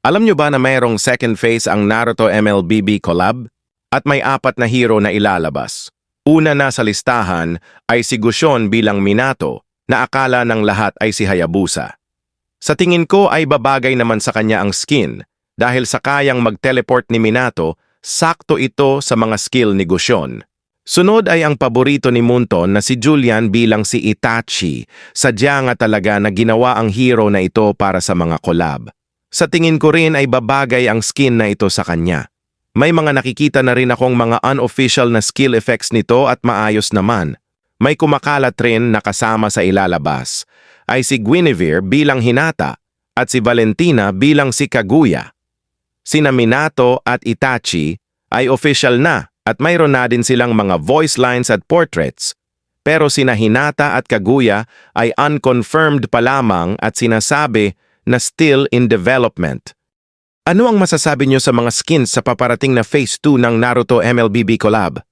Alam nyo ba na mayroong second phase ang Naruto MLBB collab? At may 4 na hero na ilalabas. Una na sa listahan ay si Gushon bilang Minato na akala ng lahat ay si Hayabusa. Sa tingin ko ay babagay naman sa kanya ang skin dahil sa kayang mag-teleport ni Minato, sakto ito sa mga skill ni Gushon. Sunod ay ang paborito ni Munton na si Julian bilang si Itachi. Sadya nga talaga na ginawa ang hero na ito para sa mga collab. Sa tingin ko rin ay babagay ang skin na ito sa kanya. May mga nakikita na rin akong mga unofficial na skill effects nito at maayos naman. May kumakalat rin na kasama sa ilalabas ay si Guinevere bilang Hinata at si Valentina bilang si Kaguya. Sina Minato at Itachi ay official na at mayroon na din silang mga voice lines at portraits. Pero sina Hinata at Kaguya ay unconfirmed pa lamang at sinasabi na still in development. Ano ang masasabi nyo sa mga skins sa paparating na Phase 2 ng Naruto MLBB collab?